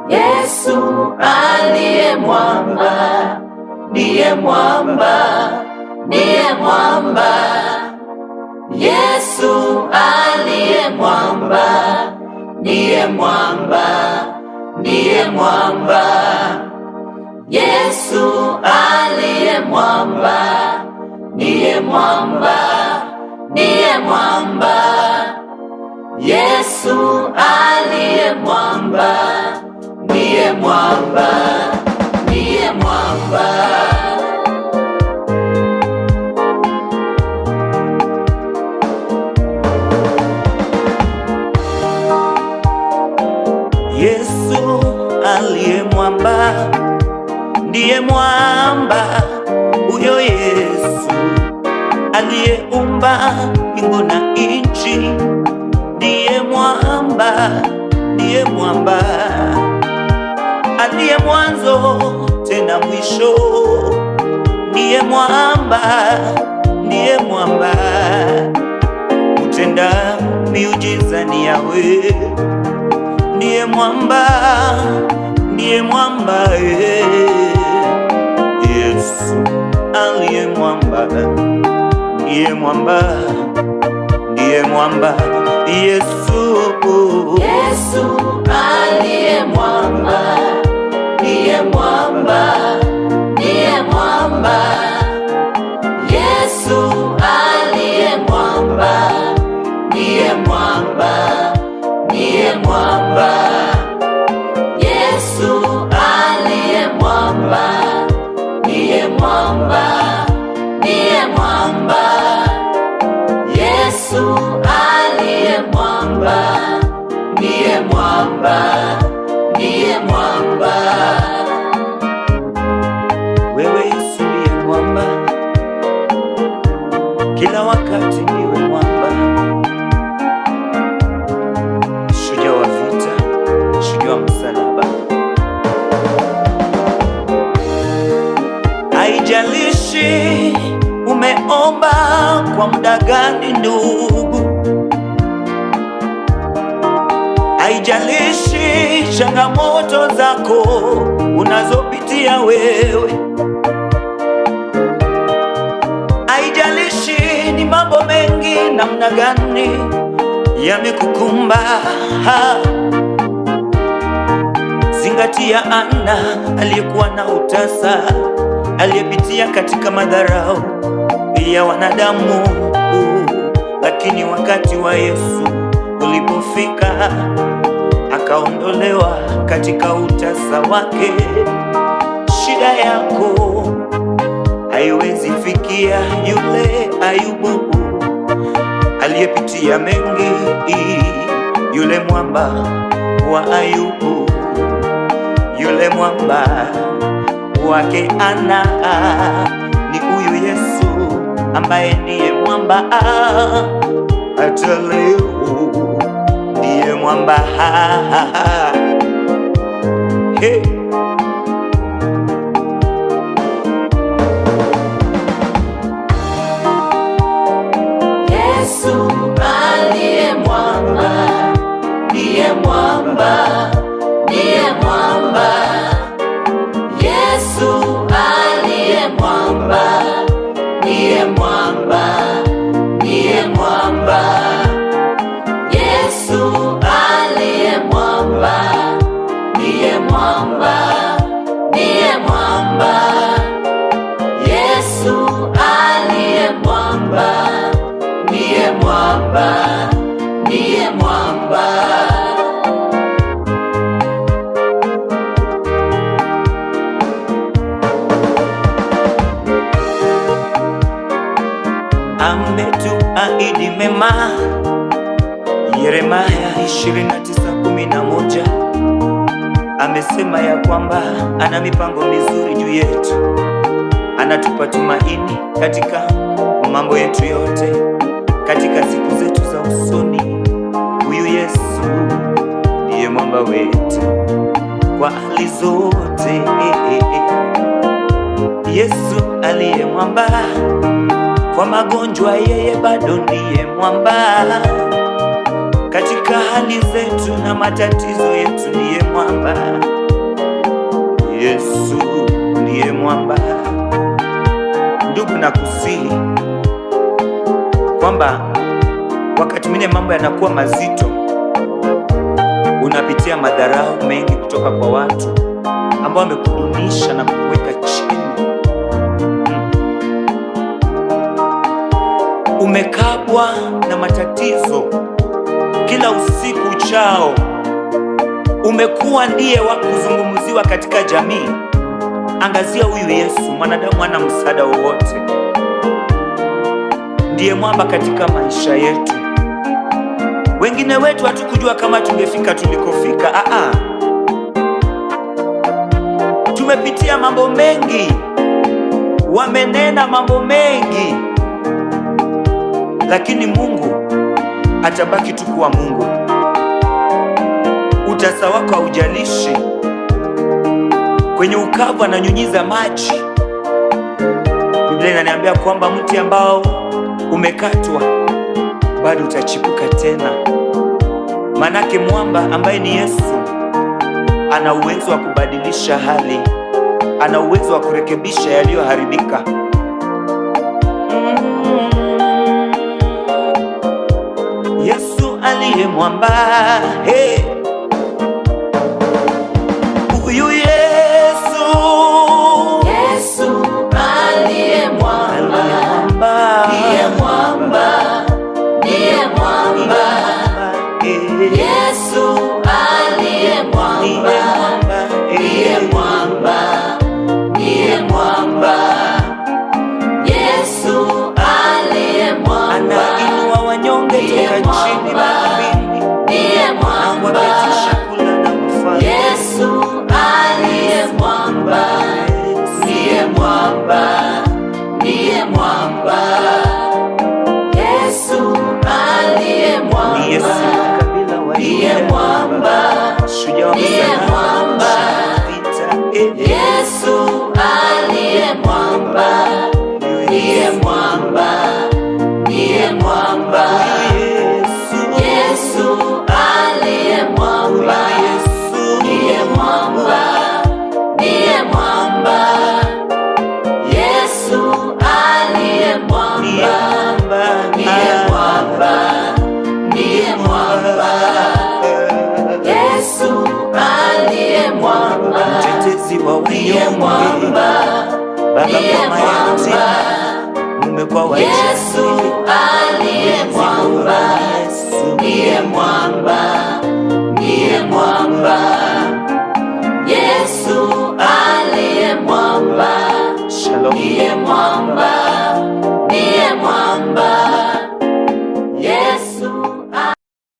Yesu aliye mwamba, ndiye mwamba, ndiye mwamba. Yesu aliye mwamba, ndiye mwamba, ndiye mwamba. Yesu aliye mwamba, ndiye mwamba, ndiye mwamba. Yesu aliye mwamba, ndiye mwamba, ndiye mwamba. Yesu aliye mwamba, ndiye mwamba. Huyo Yesu aliyeumba mbingu na nchi, ndiye mwamba, ndiye mwamba. Aliye mwanzo tena mwisho, ndiye mwamba, ndiye mwamba. Utenda miujiza ni Yahweh, ndiye mwamba, ndiye mwamba. Yesu aliye mwamba, ndiye mwamba, ndiye mwamba. Yesu aliye mwamba, ndiye mwamba, ndiye mwamba. Yesu aliye mwamba, ndiye mwamba, ndiye mwamba. Yesu aliye mwamba, ndiye mwamba, ndiye mwamba. Yesu aliye mwamba, ndiye mwamba, ndiye mwamba. Wewe Yesu ndiye mwamba, kila wakati ndiwe mwamba. Shujaa wa vita, shujaa wa msalaba. Haijalishi umeomba kwa muda gani ndugu, haijalishi changamoto zako unazopitia wewe, haijalishi ni mambo mengi namna gani yamekukumba. Zingatia Ana aliyekuwa na utasa, aliyepitia katika madharau ya wanadamu, lakini wakati wa Yesu ulipofika, akaondolewa katika utasa wake. Shida yako haiwezi fikia yule Ayubu aliyepitia mengi, yule mwamba wa Ayubu, yule mwamba wake Ana ni huyu Yesu ambaye ndiye mwamba. Hata leo ndiye mwamba. Hey. Yesu aliye mwamba, ndiye mwamba, ndiye mwamba. Yesu aliye mwamba, ndiye mwamba, ndiye mwamba. Yesu aliye mwamba, ndiye mwamba, ndiye mwamba. Yesu aliye mwamba, ndiye mwamba, ndiye mwamba. Ametuahidi mema. Yeremia 29:11 amesema ya kwamba ana mipango mizuri juu yetu, anatupa tumaini katika mambo yetu yote, katika siku zetu za usoni. Huyu Yesu ndiye mwamba wetu kwa hali zote. Yesu aliye mwamba, kwa magonjwa yeye bado ndiye mwamba. katika hali zetu na matatizo yetu. Ndiye mwamba, Yesu ndiye mwamba. Ndugu, nakusihi kwamba wakati mwingine mambo yanakuwa mazito, unapitia madharau mengi kutoka kwa watu ambao wamekudunisha na kukuweka chini. Umekabwa na matatizo kila usiku uchao, umekuwa ndiye wa kuzungumziwa katika jamii. Angazia huyu Yesu. Mwanadamu hana msaada wowote, ndiye mwamba katika maisha yetu. Wengine wetu hatukujua kama tungefika tulikofika. Tumepitia mambo mengi, wamenena mambo mengi, lakini Mungu atabaki tu kuwa Mungu. Utasa wako haujalishi. Kwenye ukavu ananyunyiza maji. Biblia inaniambia kwamba mti ambao umekatwa bado utachipuka tena. Manake mwamba ambaye ni Yesu ana uwezo wa kubadilisha hali, ana uwezo wa kurekebisha yaliyoharibika. Yesu aliye mwamba, hey. Huyu Yesu, Yesu aliye mwamba, ndiye mwamba, ndiye mwamba. Yesu aliye mwamba, ndiye mwamba, ndiye mwamba. Yesu aliye mwamba, anainua wanyonge toka chini mavumbini, ndiye mwamba. Yesu aliye mwamba, ndiye mwamba, ndiye mwamba. Yesu aliye mwamba, ndiye mwamba, ndiye mwamba. Yesu aliye mwamba, ndiye mwamba, ndiye mwamba. Yesu aliye mwamba, ndiye mwamba, ndiye mwamba. Yesu aliye mwamba, ndiye mwamba, ndiye mwamba. Yesu aliye mwamba, mtetezi wa ndiye wanyonge, mwamba, Baba ndiye kwa mayatima, mume kwa Yesu wajane. aliye mwamba, ndiye mwamba, ndiye mwamba. Yesu aliye mwamba, Shalom. ndiye mwamba, ndiye mwamba.